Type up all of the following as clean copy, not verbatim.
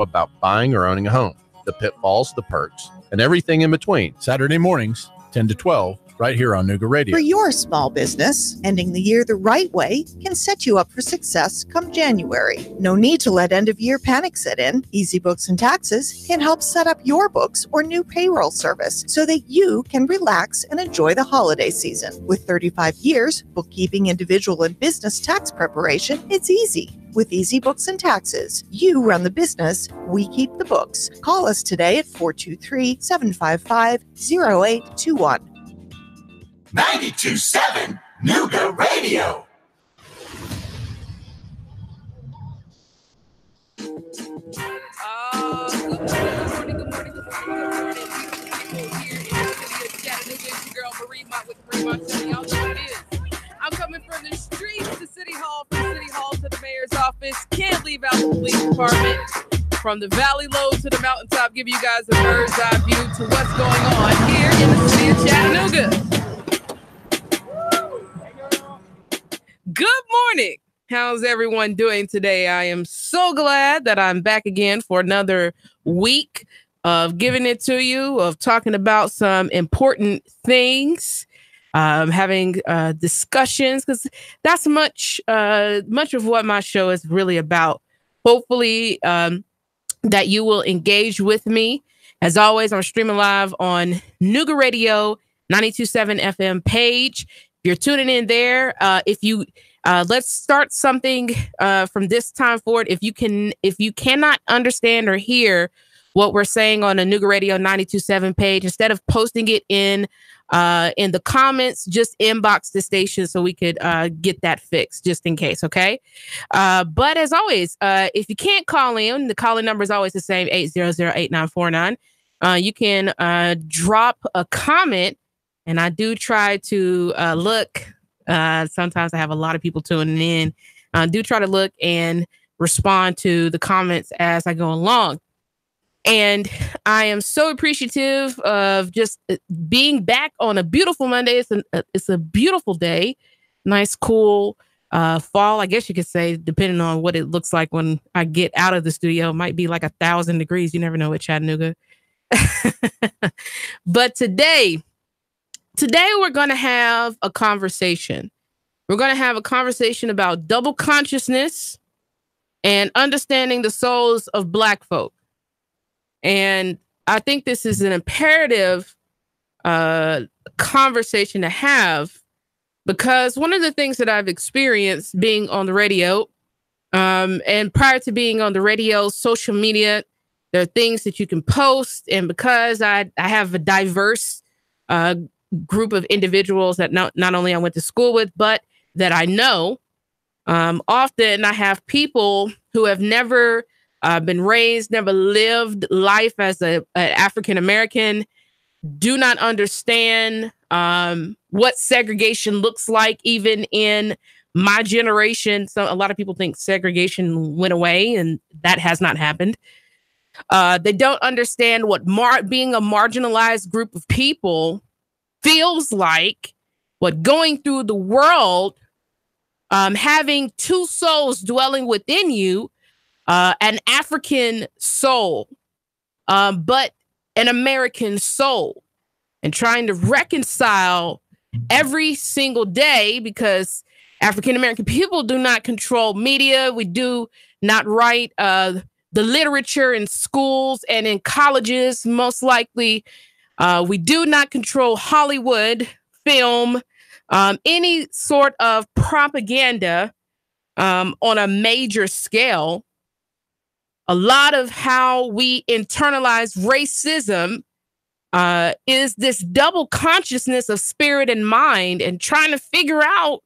about buying or owning a home, the pitfalls, the perks, and everything in between. Saturday mornings, 10 to 12, right here on Nooga Radio. For your small business, ending the year the right way can set you up for success come January. No need to let end-of-year panic set in. Easy Books and Taxes can help set up your books or new payroll service so that you can relax and enjoy the holiday season. With 35 years, bookkeeping, individual, and business tax preparation, it's easy. With Easy Books and Taxes, you run the business, we keep the books. Call us today at 423-755-0821. 92.7 Nooga Radio. Good morning. Here in the city of Chattanooga, it's your girl Marie Mott with Marie Mott Show. Y'all know what it is. I'm coming from the streets to City Hall, from City Hall to the mayor's office. Can't leave out the police department. From the valley low to the mountaintop, give you guys a bird's eye view to what's going on here in the city of Chattanooga. Good morning. How's everyone doing today? I am so glad that I'm back again for another week of giving it to you, of talking about some important things, having discussions, because that's much of what my show is really about. Hopefully that you will engage with me. As always, I'm streaming live on Nooga Radio 92.7 FM page. If you're tuning in there, let's start something from this time forward. If you cannot understand or hear what we're saying on the Nooga Radio 92.7 page, instead of posting it in the comments, just inbox the station so we could get that fixed, just in case. Okay. But as always, if you can't call in, the calling number is always the same, 800-8949. You can drop a comment, and I do try to look. Sometimes I have a lot of people tuning in. I do try to look and respond to the comments as I go along. And I am so appreciative of just being back on a beautiful Monday. It's a beautiful day. Nice, cool fall, I guess you could say, depending on what it looks like when I get out of the studio. It might be like 1,000 degrees. You never know with Chattanooga. But today we're going to have a conversation. We're going to have a conversation about double consciousness and understanding the souls of Black folk. And I think this is an imperative conversation to have, because one of the things that I've experienced being on the radio, and prior to being on the radio, social media, there are things that you can post. And because I have a diverse group of individuals that not only I went to school with, but that I know, often I have people who have never been raised, never lived life as an African American, do not understand what segregation looks like, even in my generation. So a lot of people think segregation went away, and that has not happened. They don't understand what being a marginalized group of people feels like, what going through the world, having two souls dwelling within you, an African soul, but an American soul, and trying to reconcile every single day, because African American people do not control media. We do not write the literature in schools and in colleges, most likely. We do not control Hollywood, film, any sort of propaganda on a major scale. A lot of how we internalize racism is this double consciousness of spirit and mind, and trying to figure out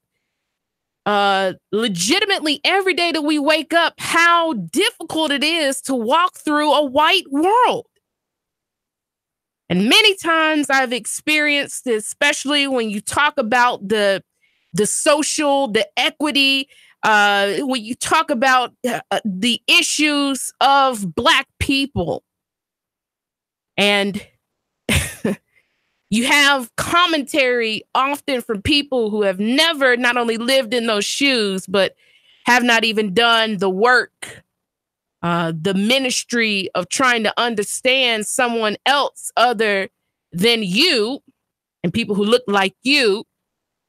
legitimately every day that we wake up how difficult it is to walk through a white world. And many times I've experienced this, especially when you talk about the social, the equity, when you talk about the issues of Black people. And you have commentary often from people who have never not only lived in those shoes, but have not even done the work the ministry of trying to understand someone else other than you and people who look like you,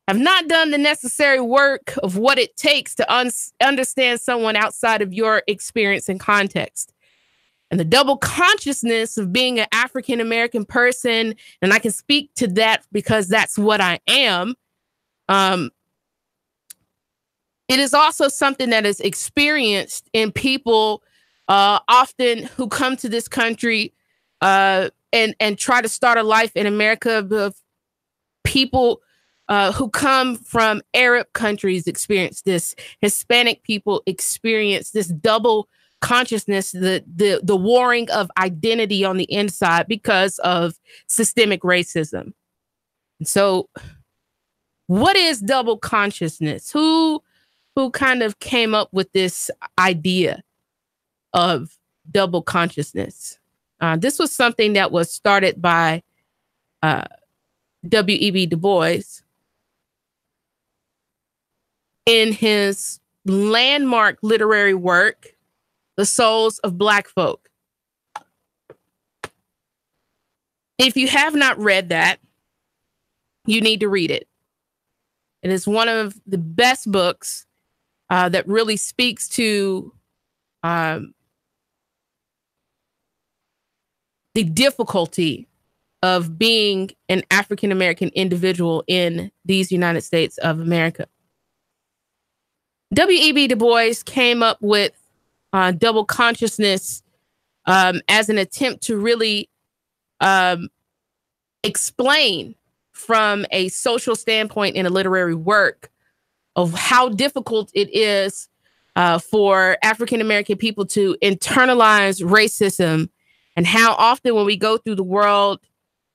have not done the necessary work of what it takes to understand someone outside of your experience and context. And the double consciousness of being an African American person, and I can speak to that because that's what I am. It is also something that is experienced in people often who come to this country and try to start a life in America. Of people who come from Arab countries experience this. Hispanic people experience this double consciousness, the warring of identity on the inside because of systemic racism. And so what is double consciousness? Who kind of came up with this idea of double consciousness? This was something that was started by W.E.B. Du Bois in his landmark literary work, The Souls of Black Folk. If you have not read that, you need to read it. It is one of the best books that really speaks to the difficulty of being an African American individual in these United States of America. W.E.B. Du Bois came up with double consciousness as an attempt to really explain from a social standpoint in a literary work of how difficult it is for African American people to internalize racism, and how often when we go through the world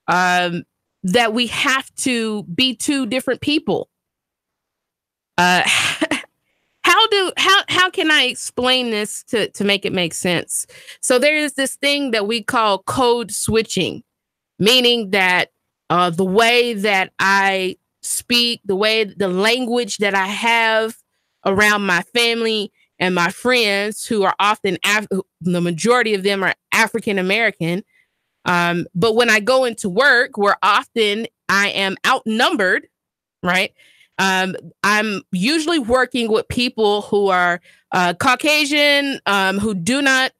that we have to be two different people. How can I explain this to make it make sense? So there is this thing that we call code switching, meaning that the way that I speak, the language that I have around my family and my friends, who are often, the majority of them are African American. But when I go into work, where often I am outnumbered, right? I'm usually working with people who are Caucasian, who do not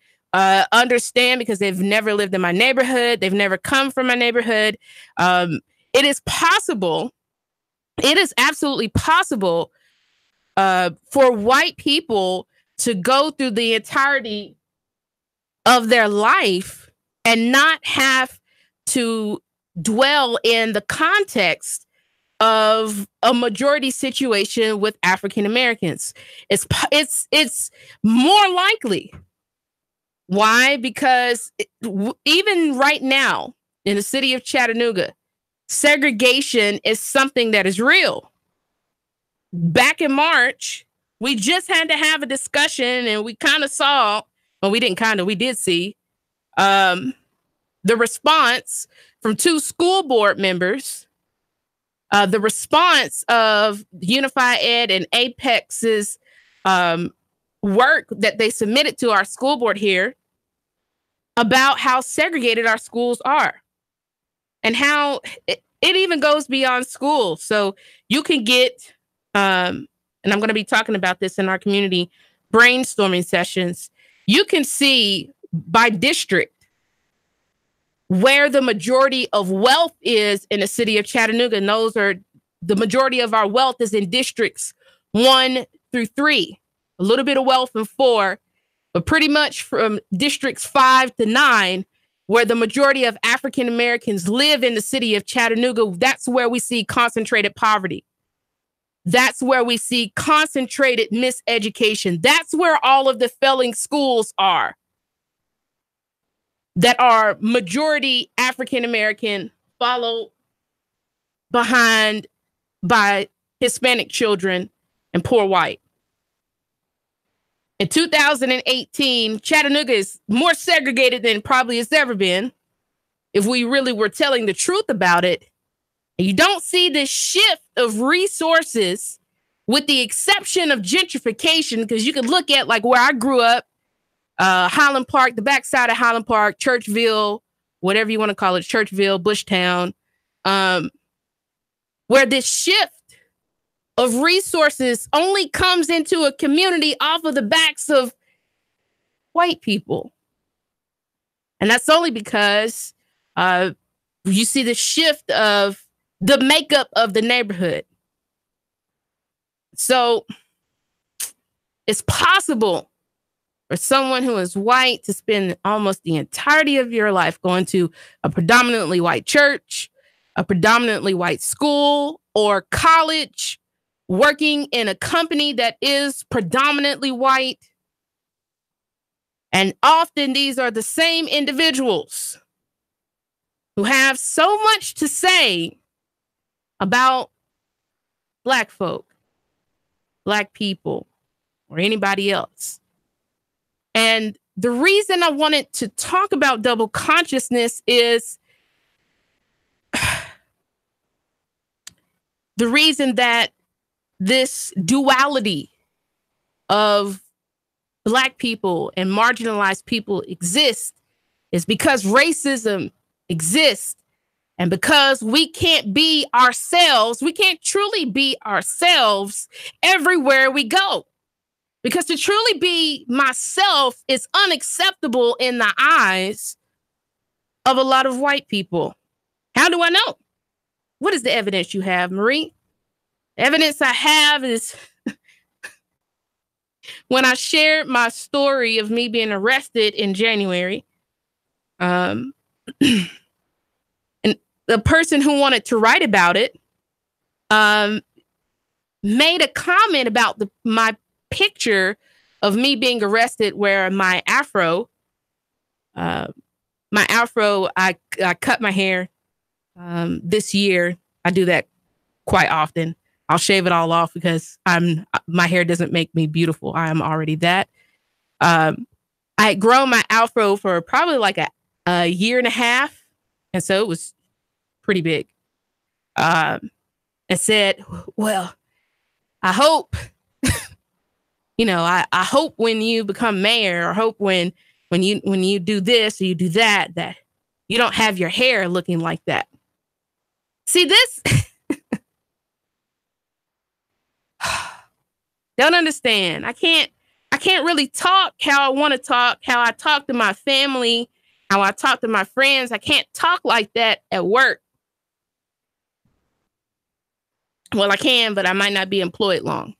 understand because they've never lived in my neighborhood. They've never come from my neighborhood. It is possible. It is absolutely possible for white people to go through the entirety of their life and not have to dwell in the context of a majority situation with African Americans. It's more likely. Why? Because even right now in the city of Chattanooga, segregation is something that is real. Back in March, we just had to have a discussion, and we kind of saw, well, we did see the response from two school board members, the response of Unify Ed and Apex's work that they submitted to our school board here about how segregated our schools are, and how it even goes beyond school. So you can get, and I'm going to be talking about this in our community brainstorming sessions, you can see by district where the majority of wealth is in the city of Chattanooga. And those are, the majority of our wealth is in districts 1 through 3, a little bit of wealth in 4, but pretty much from districts 5 to 9, where the majority of African Americans live in the city of Chattanooga. That's where we see concentrated poverty. That's where we see concentrated miseducation. That's where all of the failing schools are that are majority African American, followed behind by Hispanic children and poor white. In 2018, Chattanooga is more segregated than probably it's ever been, if we really were telling the truth about it. And you don't see this shift of resources, with the exception of gentrification, because you can look at like where I grew up Highland Park, the backside of Highland Park, Churchville, whatever you want to call it, Churchville, Bushtown, where this shift of resources only comes into a community off of the backs of white people. And that's only because you see the shift of the makeup of the neighborhood. So it's possible for someone who is white to spend almost the entirety of your life going to a predominantly white church, a predominantly white school or college, working in a company that is predominantly white. And often these are the same individuals who have so much to say about Black folk, Black people, or anybody else. And the reason I wanted to talk about double consciousness is the reason that this duality of Black people and marginalized people exists is because racism exists. And because we can't be ourselves, we can't truly be ourselves everywhere we go. Because to truly be myself is unacceptable in the eyes of a lot of white people. How do I know? What is the evidence you have, Marie? The evidence I have is when I shared my story of me being arrested in January, and the person who wanted to write about it made a comment about my picture of me being arrested where my afro, I cut my hair this year. I do that quite often. I'll shave it all off because my hair doesn't make me beautiful. I am already that. I had grown my afro for probably like a year and a half. And so it was pretty big. And said, well, I hope, I hope when you become mayor, or hope when you do this or you do that you don't have your hair looking like that. See this? Don't understand. I can't really talk how I want to talk, how I talk to my family, how I talk to my friends. I can't talk like that at work. Well, I can, but I might not be employed long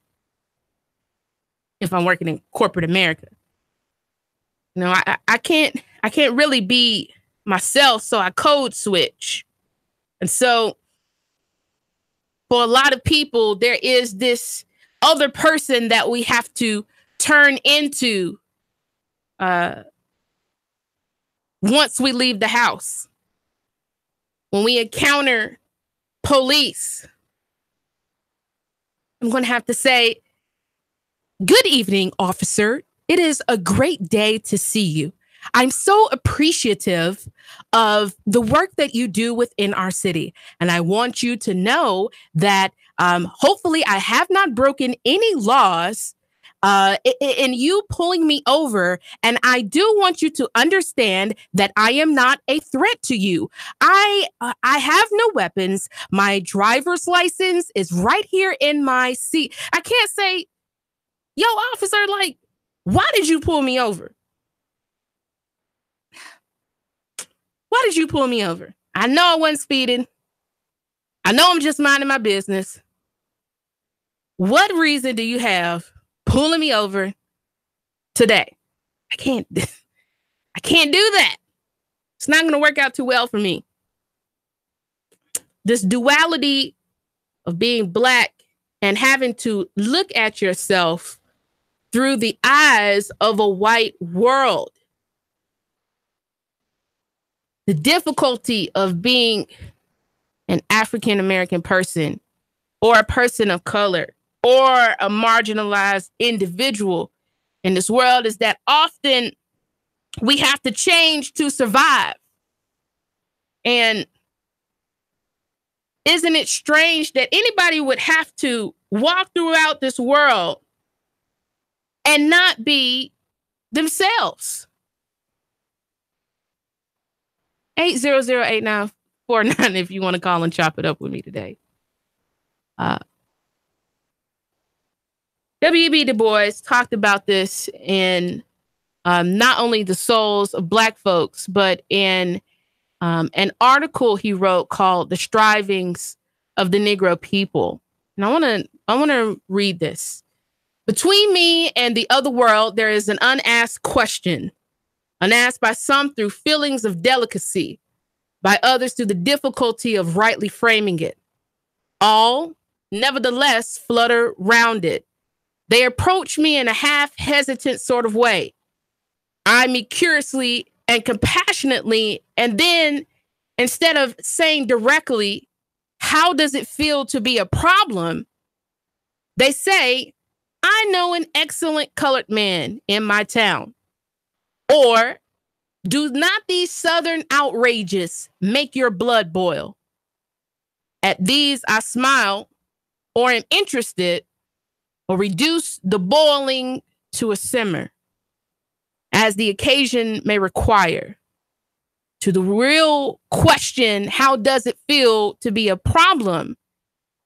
if I'm working in corporate America. I can't really be myself, so I code switch. And so for a lot of people, there is this other person that we have to turn into once we leave the house. When we encounter police, I'm going to have to say, good evening, officer. It is a great day to see you. I'm so appreciative of the work that you do within our city. And I want you to know that hopefully I have not broken any laws in you pulling me over. And I do want you to understand that I am not a threat to you. I have no weapons. My driver's license is right here in my seat. I can't say, yo, officer, like, why did you pull me over? Why did you pull me over? I know I wasn't speeding. I know I'm just minding my business. What reason do you have pulling me over today? I can't do that. It's not going to work out too well for me. This duality of being Black and having to look at yourself through the eyes of a white world. The difficulty of being an African-American person or a person of color or a marginalized individual in this world is that often we have to change to survive. And isn't it strange that anybody would have to walk throughout this world and not be themselves. 800-8949 if you want to call and chop it up with me today. W.E.B. Du Bois talked about this in not only The Souls of Black Folks, but in an article he wrote called The Strivings of the Negro People. And I want to read this. Between me and the other world, there is an unasked question, unasked by some through feelings of delicacy, by others through the difficulty of rightly framing it. All, nevertheless, flutter round it. They approach me in a half-hesitant sort of way, eye me curiously and compassionately, and then, instead of saying directly, how does it feel to be a problem, they say, I know an excellent colored man in my town. Or, do not these Southern outrages make your blood boil? At these, I smile, or am interested, or reduce the boiling to a simmer, as the occasion may require. To the real question, how does it feel to be a problem,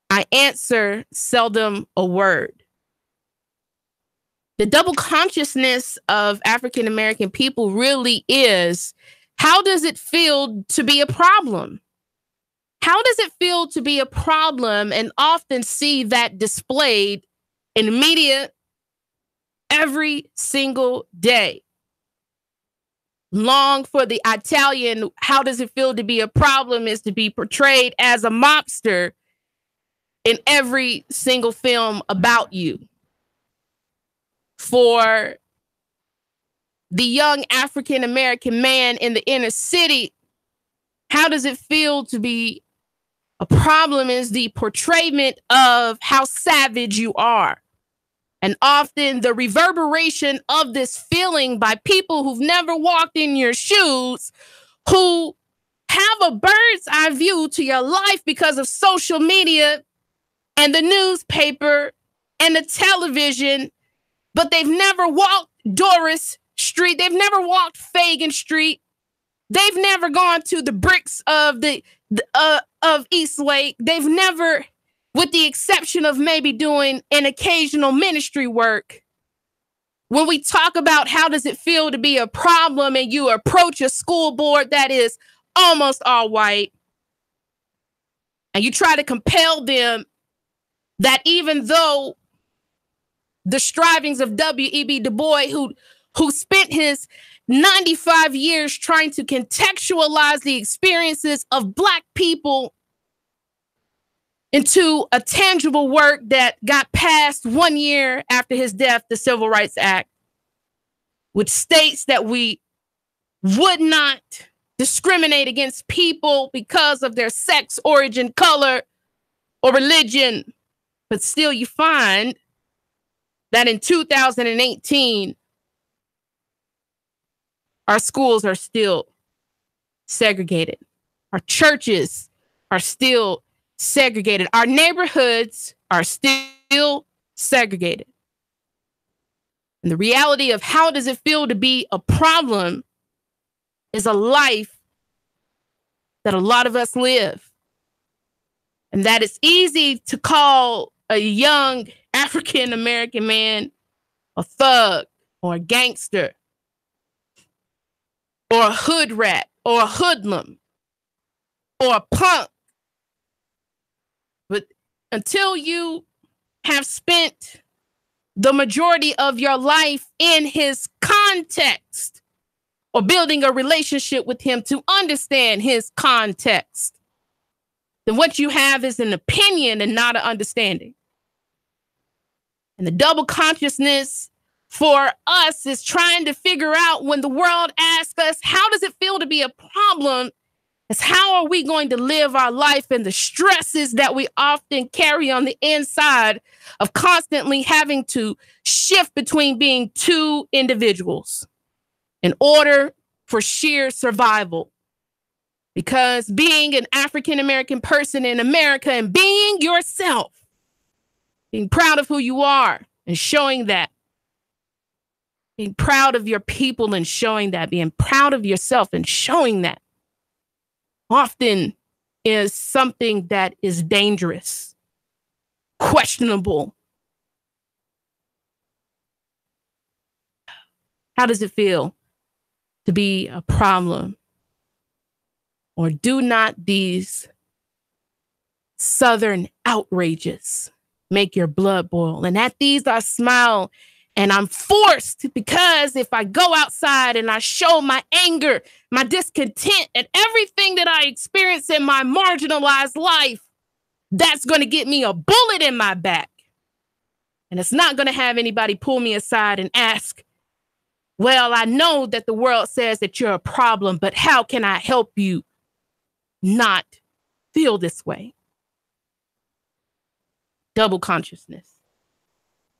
I answer seldom a word. The double consciousness of African American people really is, how does it feel to be a problem? How does it feel to be a problem? And often see that displayed in the media every single day. Long for the Italian, how does it feel to be a problem, is to be portrayed as a mobster in every single film about you. For the young African American man in the inner city, how does it feel to be a problem, is the portrayment of how savage you are. And often the reverberation of this feeling by people who've never walked in your shoes, who have a bird's eye view to your life because of social media and the newspaper and the television, but they've never walked Doris Street. They've never walked Fagan Street. They've never gone to the bricks of of Eastlake. They've never, with the exception of maybe doing an occasional ministry work. When we talk about how does it feel to be a problem, and you approach a school board that is almost all white, and you try to compel them that even though the strivings of W.E.B. Du Bois, who spent his 95 years trying to contextualize the experiences of Black people into a tangible work that got passed 1 year after his death, the Civil Rights Act, which states that we would not discriminate against people because of their sex, origin, color, or religion. But still, you find that in 2018, our schools are still segregated. Our churches are still segregated. Our neighborhoods are still segregated. And the reality of how does it feel to be a problem is a life that a lot of us live. And that it's easy to call a young African American man a thug or a gangster or a hood rat or a hoodlum or a punk. But until you have spent the majority of your life in his context or building a relationship with him to understand his context, then what you have is an opinion and not an understanding. And the double consciousness for us is trying to figure out, when the world asks us, how does it feel to be a problem, is how are we going to live our life, and the stresses that we often carry on the inside of constantly having to shift between being two individuals in order for sheer survival. Because being an African American person in America and being yourself, being proud of who you are and showing that, Being proud of your people and showing that, being proud of yourself and showing that often is something that is dangerous, questionable. How does it feel to be a problem? Or do not these Southern outrages make your blood boil? And at these I smile, and I'm forced, because if I go outside and I show my anger, my discontent, and everything that I experience in my marginalized life, that's going to get me a bullet in my back. And it's not going to have anybody pull me aside and ask, well, I know that the world says that you're a problem, but how can I help you not feel this way? Double consciousness.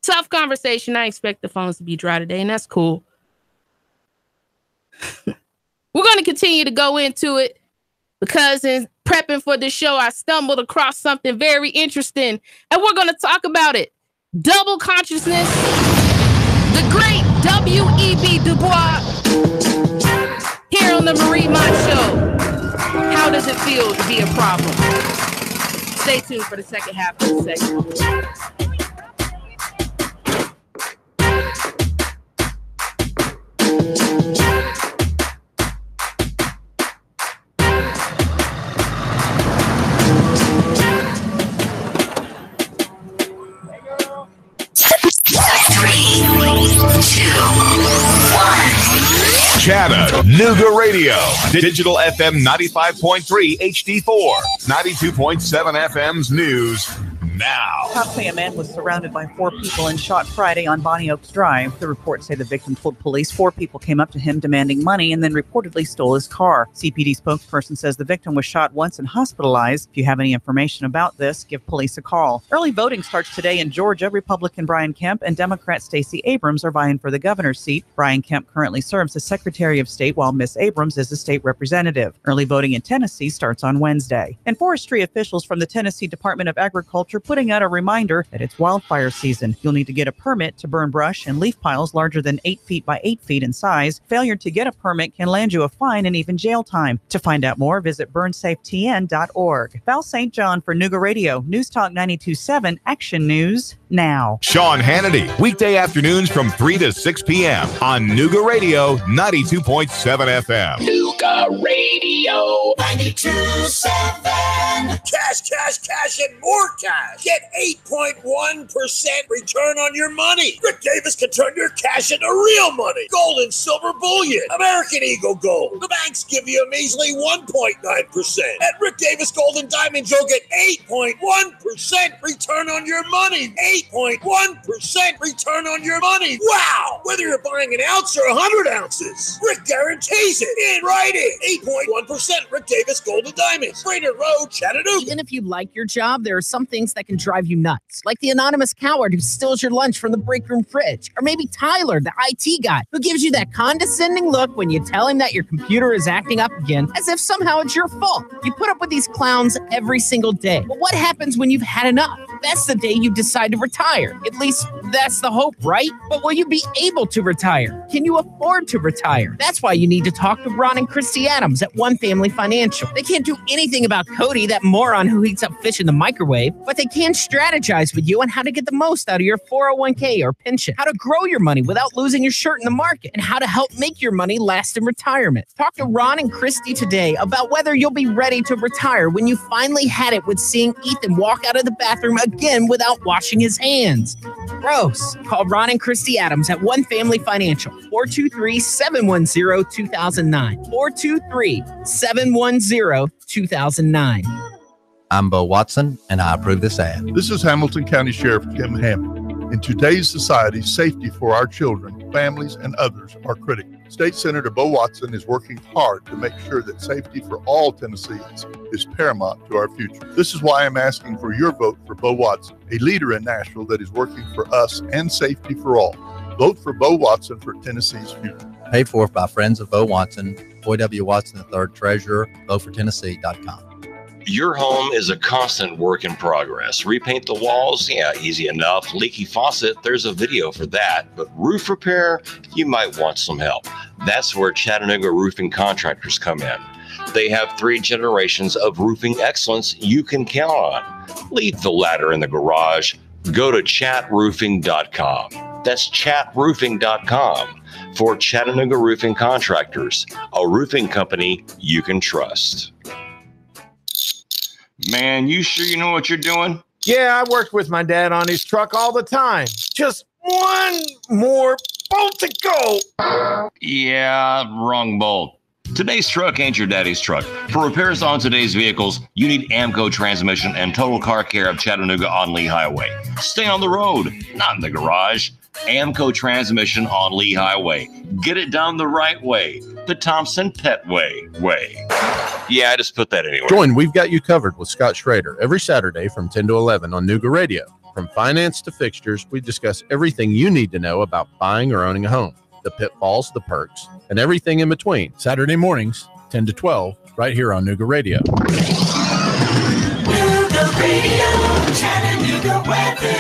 Tough conversation. I expect the phones to be dry today, and that's cool. We're going to continue to go into it because in prepping for this show, I stumbled across something very interesting, and we're going to talk about it. Double consciousness. The great W.E.B. Du Bois here on the Marie Mott Show. How does it feel to be a problem? Stay tuned for the second half of the segment. Chattanooga Radio, Digital FM 95.3 HD4, 92.7 FM's news now. Cops say a man was surrounded by 4 people and shot Friday on Bonnie Oaks Drive. The reports say the victim told police 4 people came up to him demanding money and then reportedly stole his car. CPD spokesperson says the victim was shot once and hospitalized. If you have any information about this, give police a call. Early voting starts today in Georgia. Republican Brian Kemp and Democrat Stacey Abrams are vying for the governor's seat. Brian Kemp currently serves as Secretary of State while Miss Abrams is a state representative. Early voting in Tennessee starts on Wednesday. And forestry officials from the Tennessee Department of Agriculture putting out a reminder that it's wildfire season. You'll need to get a permit to burn brush and leaf piles larger than 8 feet by 8 feet in size. Failure to get a permit can land you a fine and even jail time. To find out more, visit burnsafetn.org. Val St. John for Nooga Radio, News Talk 92.7, Action News now. Sean Hannity, weekday afternoons from 3 to 6 p.m. on Nooga Radio 92.7 FM. Nooga Radio 92.7. Cash, cash, cash, and more cash. Get 8.1% return on your money. Rick Davis can turn your cash into real money. Gold and silver bullion. American Eagle Gold. The banks give you a measly 1.9%. At Rick Davis Gold and Diamonds, you'll get 8.1% return on your money. 8.1% return on your money. Wow! Whether you're buying an ounce or 100 ounces, Rick guarantees it in writing. 8.1% Rick Davis Gold and Diamonds. Brainerd Road, Chattanooga. Even if you like your job, there are some things that can drive you nuts. Like the anonymous coward who steals your lunch from the break room fridge. Or maybe Tyler, the IT guy, who gives you that condescending look when you tell him that your computer is acting up again, as if somehow it's your fault. You put up with these clowns every single day. But what happens when you've had enough? That's the day you decide to retire. At least that's the hope, right? But will you be able to retire? Can you afford to retire? That's why you need to talk to Ron and Christy Adams at One Family Financial. They can't do anything about Cody, that moron who heats up fish in the microwave, but they can strategize with you on how to get the most out of your 401k or pension, how to grow your money without losing your shirt in the market, and how to help make your money last in retirement. Talk to Ron and Christy today about whether you'll be ready to retire when you finally had it with seeing Ethan walk out of the bathroom again without washing his hands. Gross. Call Ron and Christy Adams at One Family Financial, 423-710-2009, 423-710-2009. I'm Bo Watson, and I approve this ad. This is Hamilton County Sheriff Kim Hammond. In today's society, safety for our children, families, and others are critical. State Senator Bo Watson is working hard to make sure that safety for all Tennesseans is paramount to our future. This is why I'm asking for your vote for Bo Watson, a leader in Nashville that is working for us and safety for all. Vote for Bo Watson for Tennessee's future. Paid for by friends of Bo Watson, Boy W. Watson III, Treasurer, votefortennessee.com. Your home is a constant work in progress. Repaint the walls? Yeah, easy enough. Leaky faucet? There's a video for that. But roof repair? You might want some help. That's where Chattanooga Roofing Contractors come in. They have 3 generations of roofing excellence you can count on. Leave the ladder in the garage. Go to chatroofing.com. That's chatroofing.com for Chattanooga Roofing Contractors, a roofing company you can trust. Man, you sure you know what you're doing? Yeah, I worked with my dad on his truck all the time. Just one more bolt to go. Yeah, wrong bolt. Today's truck ain't your daddy's truck. For repairs on today's vehicles, you need Amco Transmission and Total Car Care of Chattanooga on Lee Highway. Stay on the road, not in the garage. Amco Transmission on Lee Highway. Get it done the right way. The Thompson Pet way. Yeah, I just put that anywhere. Join We've Got You Covered with Scott Schrader every Saturday from 10 to 11 on Nooga Radio. From finance to fixtures, we discuss everything you need to know about buying or owning a home, the pitfalls, the perks, and everything in between. Saturday mornings, 10 to 12, right here on Nooga Radio. Nooga Radio, Chattanooga weather.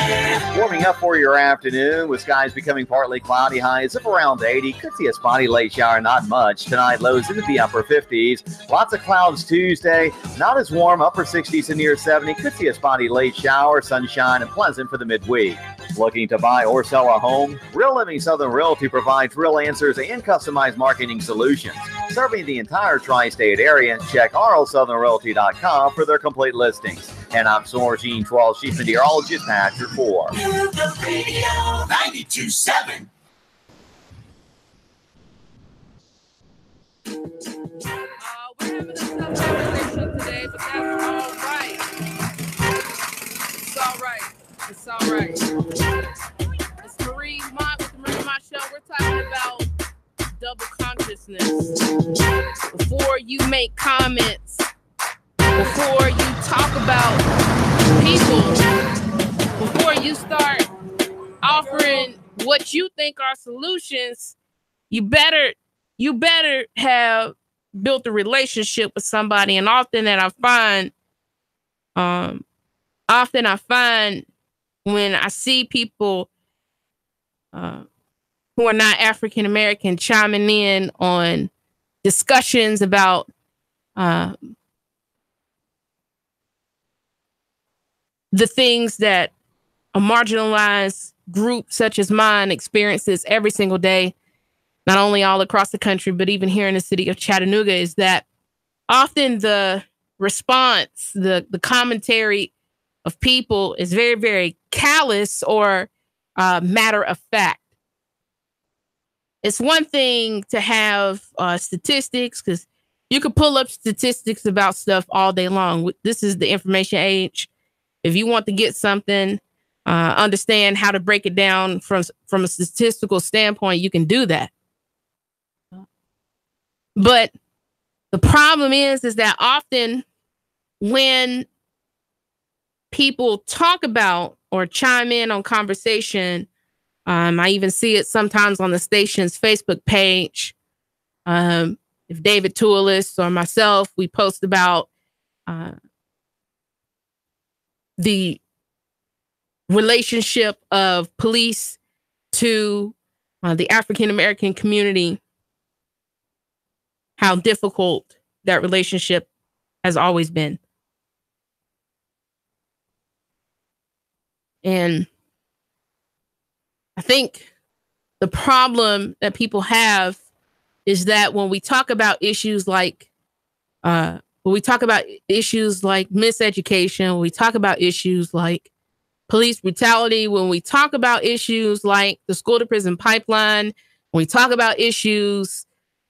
Warming up for your afternoon with skies becoming partly cloudy, highs of around 80. Could see a spotty late shower, not much. Tonight, lows into the upper 50s. Lots of clouds Tuesday. Not as warm, upper 60s to near 70. Could see a spotty late shower, sunshine, and pleasant for the midweek. Looking to buy or sell a home? Real Living Southern Realty provides real answers and customized marketing solutions. Serving the entire tri-state area, check rlsouthernrealty.com for their complete listings. And I'm Sorgene Twal, Chief Meteorologist at your 4. Nooga Radio 92.7. We're having a tough conversation today, but that's all right. It's all right. It's all right. It's Marie Mott with the Marie Mott Show. We're talking about double consciousness. Before you make comments, before you talk about people, before you start offering what you think are solutions, you better have built a relationship with somebody. And often I find when I see people who are not African American chiming in on discussions about the things that a marginalized group such as mine experiences every single day, not only all across the country, but even here in the city of Chattanooga, is that often the response, the commentary of people is very, very callous or matter of fact. It's one thing to have statistics, because you could pull up statistics about stuff all day long. This is the information age. If you want to get something, understand how to break it down from a statistical standpoint, you can do that. But the problem is that often when people talk about or chime in on conversation, I even see it sometimes on the station's Facebook page. If David Toulis or myself, we post about the relationship of police to the African American community, how difficult that relationship has always been. And I think the problem that people have is that when we talk about issues like miseducation, when we talk about issues like police brutality, when we talk about issues like the school to prison pipeline, when we talk about issues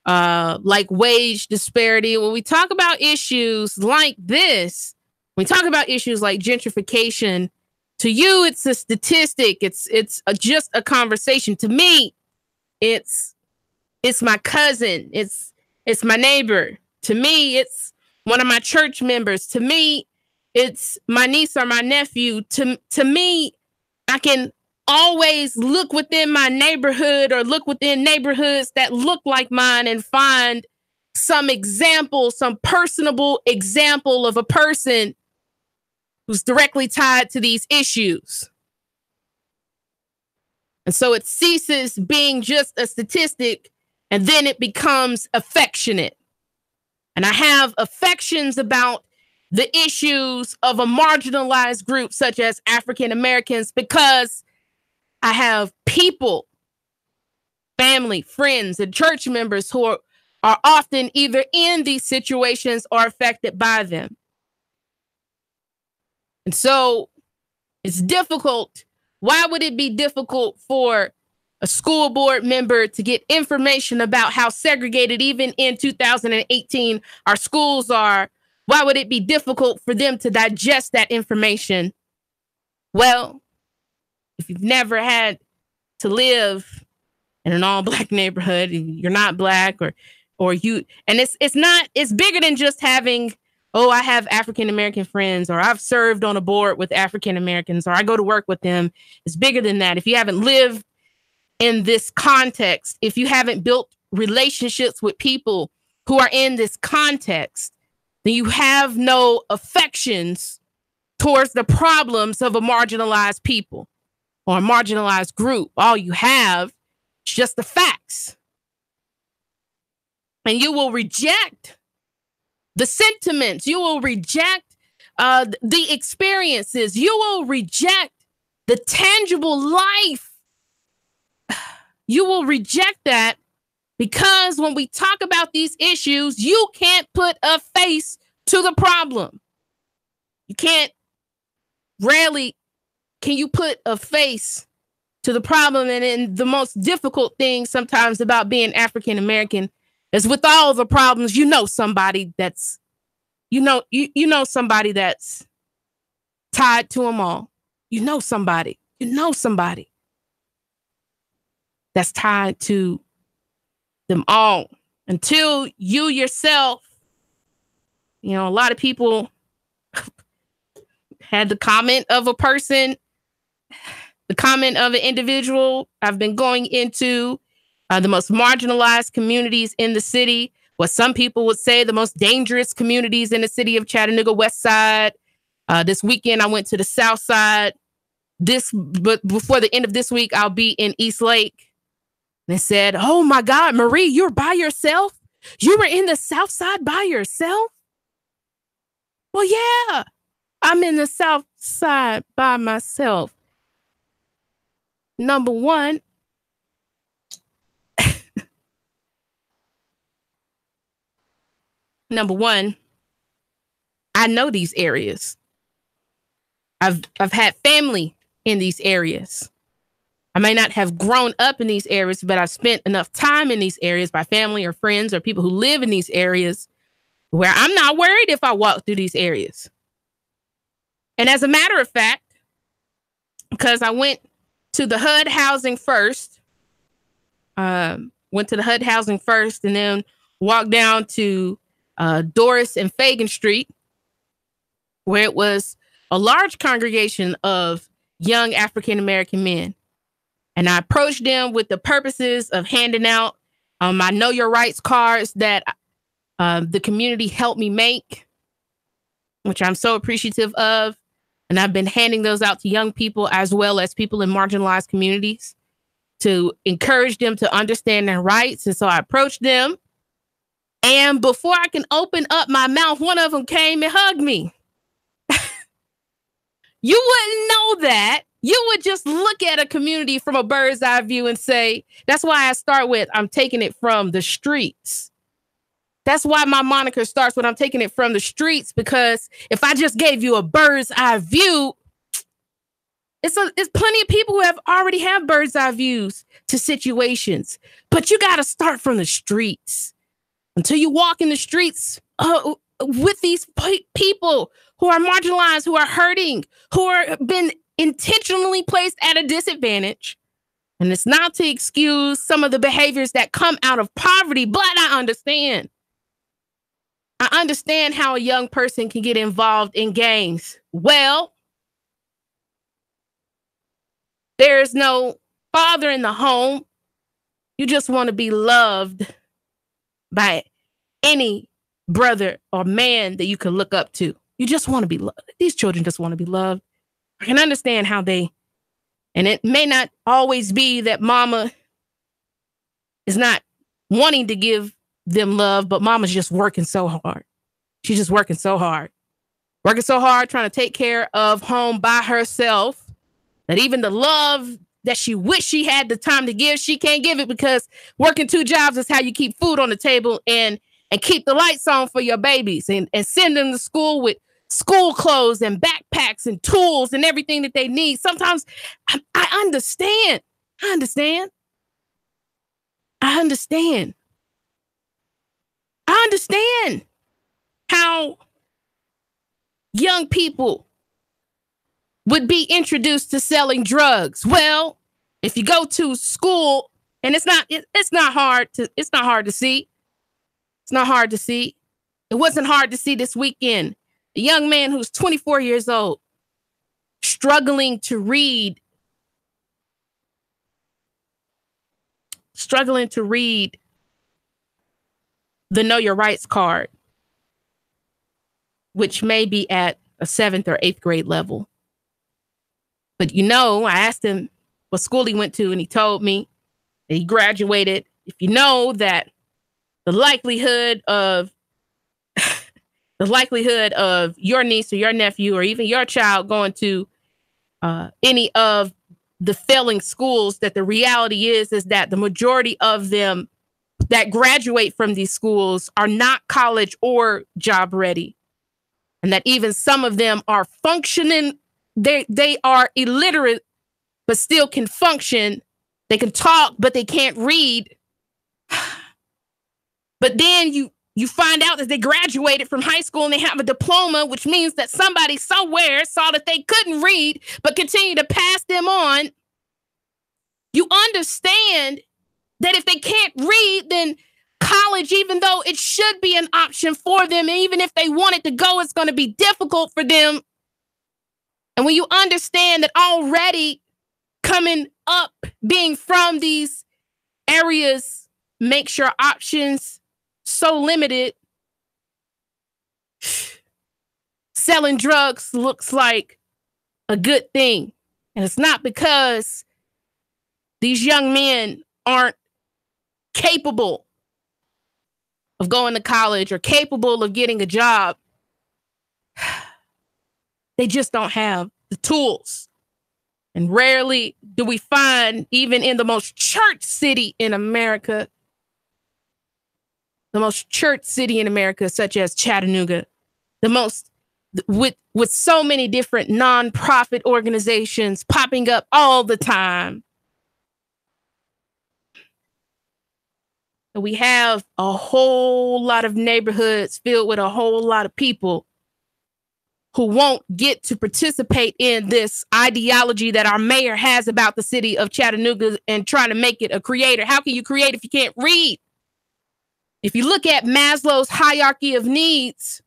like wage disparity, when we talk about issues like this, when we talk about issues like gentrification, to you, it's a statistic. It's just a conversation. To me, it's my cousin. It's my neighbor. To me, it's one of my church members. To me, it's my niece or my nephew. To me, I can always look within my neighborhood or look within neighborhoods that look like mine and find some example, some personable example of a person who's directly tied to these issues. And so it ceases being just a statistic, and then it becomes affectionate. And I have affections about the issues of a marginalized group such as African Americans because I have people, family, friends, and church members who are often either in these situations or affected by them. And so it's difficult. Why would it be difficult for a school board member to get information about how segregated, even in 2018, our schools are? Why would it be difficult for them to digest that information? Well, if you've never had to live in an all-black neighborhood, and you're not black, or you, and it's bigger than just having, oh, I have African American friends, or I've served on a board with African Americans, or I go to work with them. It's bigger than that. If you haven't lived in this context, if you haven't built relationships with people who are in this context, then you have no affections towards the problems of a marginalized people or a marginalized group. All you have is just the facts. And you will reject the sentiments. You will reject the experiences. You will reject the tangible life. You will reject that because when we talk about these issues, you can't put a face to the problem. You can't, rarely can you put a face to the problem. And then the most difficult thing sometimes about being African American is with all the problems, you know somebody that's, you know somebody that's tied to them all. You know somebody that's tied to them all. Until you yourself, a lot of people had the comment of a person, the comment of an individual. I've been going into the most marginalized communities in the city, what some people would say the most dangerous communities in the city of Chattanooga, West Side. This weekend, I went to the South Side. But before the end of this week, I'll be in East Lake. They said, "Oh my God, Marie, you're by yourself? You were in the South Side by yourself?" Well, yeah, I'm in the South Side by myself. Number one, I know these areas. I've had family in these areas. I may not have grown up in these areas, but I've spent enough time in these areas by family or friends or people who live in these areas where I'm not worried if I walk through these areas. And as a matter of fact, because I went to the HUD housing first, and then walked down to Doris and Fagan Street, where it was a large congregation of young African-American men. And I approached them with the purposes of handing out my Know Your Rights cards that the community helped me make, which I'm so appreciative of. And I've been handing those out to young people as well as people in marginalized communities to encourage them to understand their rights. And so I approached them. And before I can open up my mouth, one of them came and hugged me. You wouldn't know that. You would just look at a community from a bird's eye view and say, that's why I start with, I'm taking it from the streets. That's why my moniker starts with, I'm taking it from the streets, because if I just gave you a bird's eye view, it's plenty of people who already have bird's eye views to situations, but you got to start from the streets. Until you walk in the streets with these people who are marginalized, who are hurting, who are been intentionally placed at a disadvantage. And it's not to excuse some of the behaviors that come out of poverty, but I understand. I understand how a young person can get involved in gangs. Well, there is no father in the home. You just want to be loved by any brother or man that you can look up to. You just want to be loved. These children just want to be loved. I can understand how and it may not always be that mama is not wanting to give them love, but mama's just working so hard. She's just working so hard trying to take care of home by herself, that even the love that she wished she had the time to give, she can't give it, because working 2 jobs is how you keep food on the table and keep the lights on for your babies and send them to school with school clothes and backpacks and tools and everything that they need. Sometimes I understand. I understand how young people would be introduced to selling drugs. Well, if you go to school, and it's not hard to see. It's not hard to see. It wasn't hard to see this weekend. A young man who's 24 years old, struggling to read the Know Your Rights card, which may be at a 7th or 8th grade level. But I asked him what school he went to, and he told me that he graduated. If you know that the likelihood of your niece or your nephew or even your child going to any of the failing schools, that the reality is that the majority of them that graduate from these schools are not college or job ready. And that even some of them are functioning. They are illiterate, but still can function. They can talk, but they can't read. But then you find out that they graduated from high school and they have a diploma, which means that somebody somewhere saw that they couldn't read, but continue to pass them on. You understand that if they can't read, then college, even though it should be an option for them, and even if they wanted to go, it's going to be difficult for them. And when you understand that already coming up, being from these areas makes your options so limited, selling drugs looks like a good thing. And it's not because these young men aren't capable of going to college or capable of getting a job. They just don't have the tools. And rarely do we find, even in the most church city in America, such as Chattanooga, with so many different nonprofit organizations popping up all the time. We have a whole lot of neighborhoods filled with a whole lot of people who won't get to participate in this ideology that our mayor has about the city of Chattanooga and trying to make it a creator. How can you create if you can't read? If you look at Maslow's hierarchy of needs,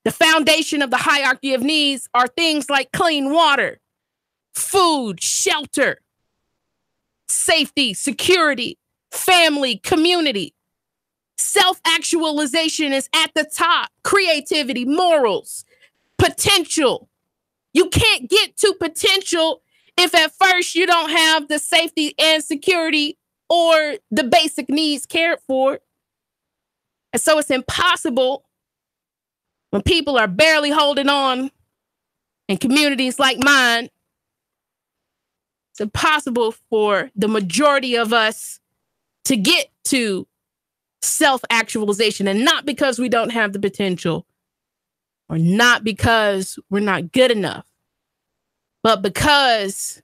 the foundation of the hierarchy of needs are things like clean water, food, shelter, safety, security, family, community. Self-actualization is at the top. Creativity, morals, potential. You can't get to potential if at first you don't have the safety and security or the basic needs cared for. And so it's impossible when people are barely holding on in communities like mine. It's impossible for the majority of us to get to self-actualization, and not because we don't have the potential or not because we're not good enough, but because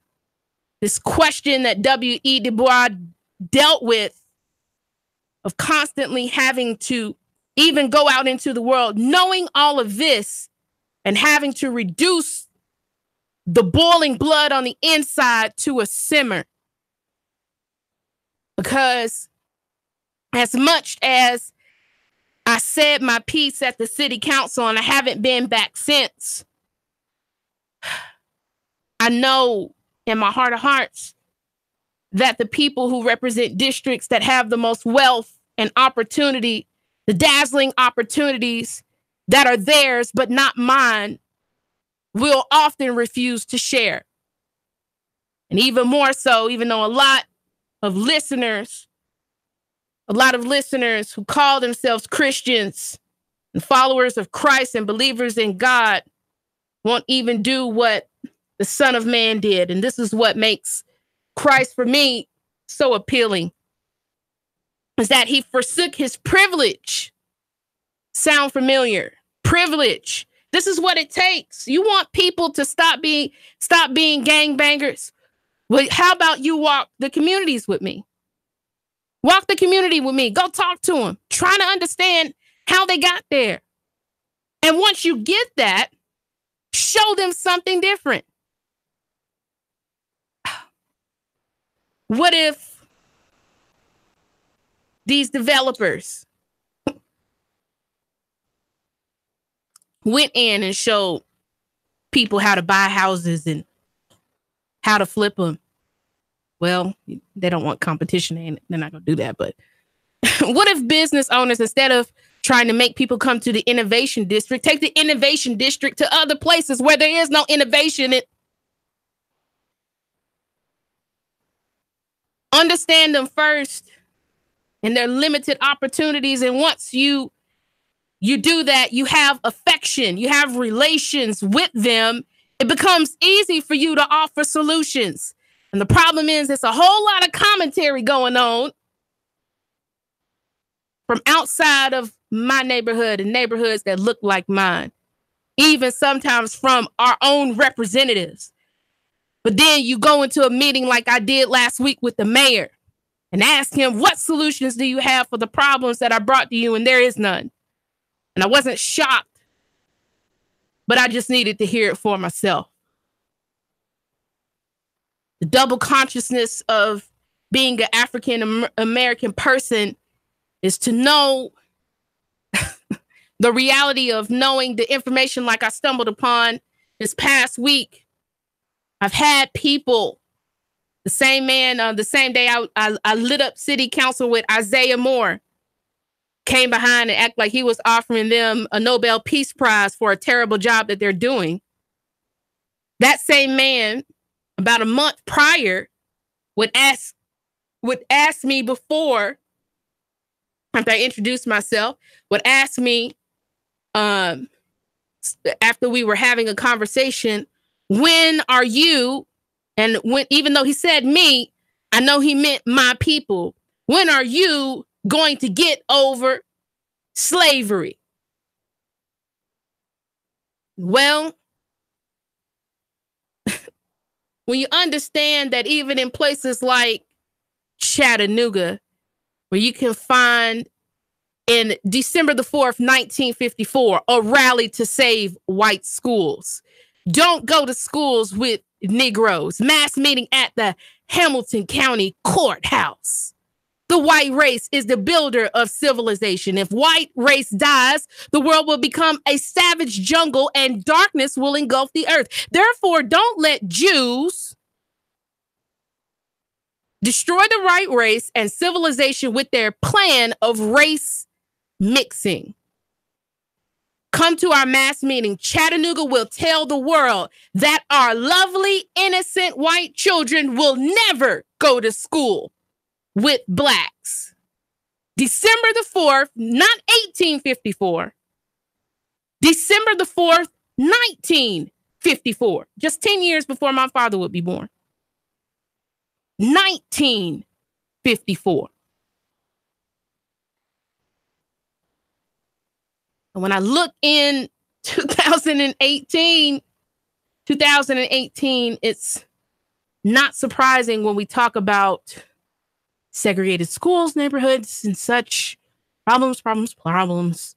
this question that W.E. Du Bois dealt with of constantly having to even go out into the world, knowing all of this and having to reduce the boiling blood on the inside to a simmer. Because as much as I said my piece at the city council, and I haven't been back since, I know in my heart of hearts that the people who represent districts that have the most wealth and opportunity the dazzling opportunities that are theirs but not mine, will often refuse to share. And even more so, even though a lot of listeners who call themselves Christians and followers of Christ and believers in God won't even do what the Son of Man did. And this is what makes Christ, for me, so appealing, is that he forsook his privilege. Sound familiar? Privilege. This is what it takes. You want people to stop being gangbangers? Well, how about you walk the communities with me? Walk the community with me. Go talk to them. Try to understand how they got there. And once you get that, show them something different. What if these developers went in and showed people how to buy houses and how to flip them? Well, they don't want competition, and they're not going to do that. But what if business owners, instead of trying to make people come to the innovation district, take the innovation district to other places where there is no innovation? Understand them first and their limited opportunities. And once you do that, you have affection, you have relations with them. It becomes easy for you to offer solutions. And the problem is, it's a whole lot of commentary going on from outside of my neighborhood and neighborhoods that look like mine, even sometimes from our own representatives. But then you go into a meeting like I did last week with the mayor and ask him, what solutions do you have for the problems that I brought to you? And there is none. And I wasn't shocked, but I just needed to hear it for myself. The double consciousness of being an African American person is to know the reality of knowing the information like I stumbled upon this past week. I've had people, the same day I lit up city council with Isaiah Moore, came behind and act like he was offering them a Nobel Peace Prize for a terrible job that they're doing. That same man, about a month prior, would ask me before, after I introduced myself, would ask me after we were having a conversation, when are you, and when, even though he said me, I know he meant my people, when are you going to get over slavery? Well, when you understand that even in places like Chattanooga, where you can find in December the 4th, 1954, a rally to save white schools. Don't go to schools with Negroes. Mass meeting at the Hamilton County Courthouse. The white race is the builder of civilization. If white race dies, the world will become a savage jungle and darkness will engulf the earth. Therefore, don't let Jews destroy the white race and civilization with their plan of race mixing. Come to our mass meeting. Chattanooga will tell the world that our lovely, innocent white children will never go to school with blacks. December the 4th, not 1854. December the 4th, 1954. Just 10 years before my father would be born. 1954. And when I look in 2018, it's not surprising when we talk about segregated schools, neighborhoods, and such problems.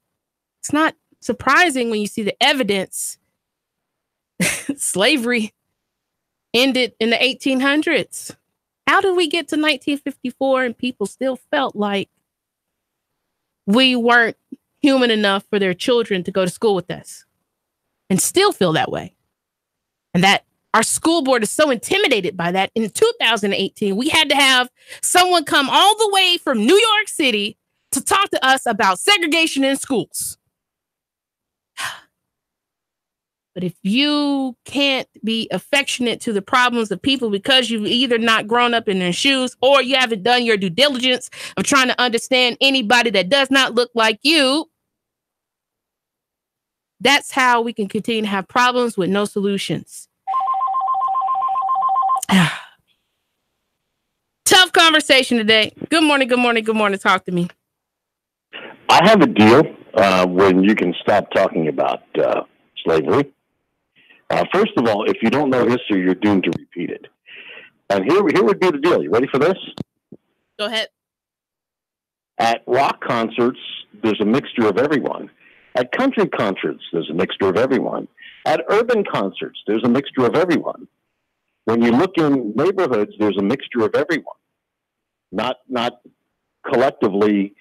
It's not surprising when you see the evidence. Slavery ended in the 1800s. How did we get to 1954 and people still felt like we weren't human enough for their children to go to school with us, and still feel that way? And that our school board is so intimidated by that. In 2018, we had to have someone come all the way from New York City to talk to us about segregation in schools. But if you can't be affectionate to the problems of people because you've either not grown up in their shoes or you haven't done your due diligence of trying to understand anybody that does not look like you, that's how we can continue to have problems with no solutions. Tough conversation today. Good morning, good morning, good morning. Talk to me. I have a deal when you can stop talking about slavery. First of all, if you don't know history, you're doomed to repeat it. And here would be the deal. You ready for this? Go ahead. At rock concerts, there's a mixture of everyone. At country concerts, there's a mixture of everyone. At urban concerts, there's a mixture of everyone. When you look in neighborhoods, there's a mixture of everyone. Not collectively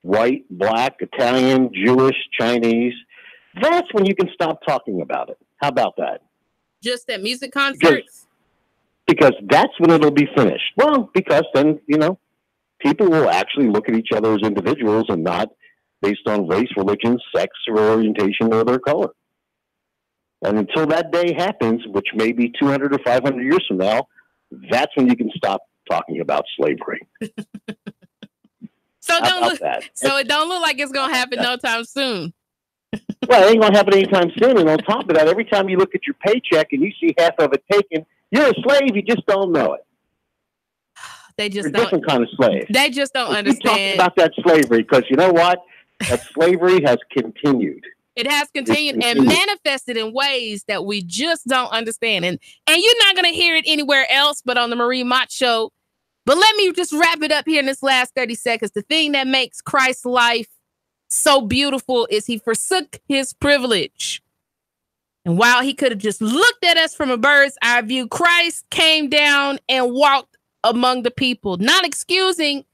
white, black, Italian, Jewish, Chinese. That's when you can stop talking about it. How about that? Just at music concerts? Because that's when it'll be finished. Well, because then, people will actually look at each other as individuals and not based on race, religion, sex, or orientation, or their color. And until that day happens, which may be 200 or 500 years from now, that's when you can stop talking about slavery. So it don't look like it's going to happen no time soon. Well, it ain't going to happen anytime soon. And on top of that, every time you look at your paycheck and you see half of it taken, you're a slave. You just don't know it. You're a different kind of slave. They just don't understand. Keep talking about that slavery because you know what? That slavery has continued. It has continued and manifested in ways that we just don't understand. And you're not going to hear it anywhere else but on the Marie Mott Show. But let me just wrap it up here in this last 30 seconds. The thing that makes Christ's life so beautiful is he forsook his privilege. And while he could have just looked at us from a bird's eye view, Christ came down and walked among the people, not excusing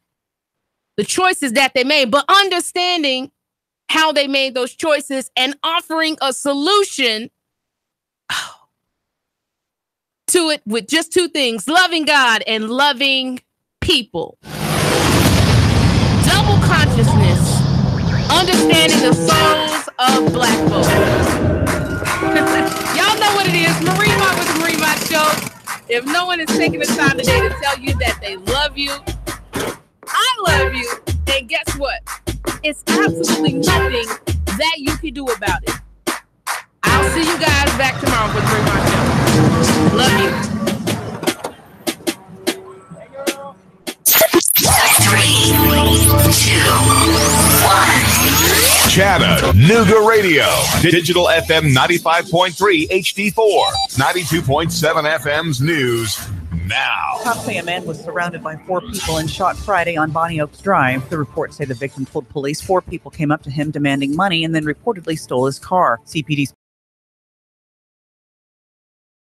the choices that they made, but understanding how they made those choices and offering a solution to it with just two things: loving God and loving people. Double consciousness, understanding the souls of Black folks. Y'all know what it is. Marie Mott with the Marie Mott Show. If no one is taking the time today to tell you that they love you, I love you. And guess what? It's absolutely nothing that you can do about it. I'll see you guys back tomorrow for the Marie Mott Show. Love you. 3, 2, 1. Chattanooga Radio. Digital FM 95.3 HD4. 92.7 FM's news now. Cops say a man was surrounded by 4 people and shot Friday on Bonnie Oaks Drive. The reports say the victim told police 4 people came up to him demanding money and then reportedly stole his car. CPD's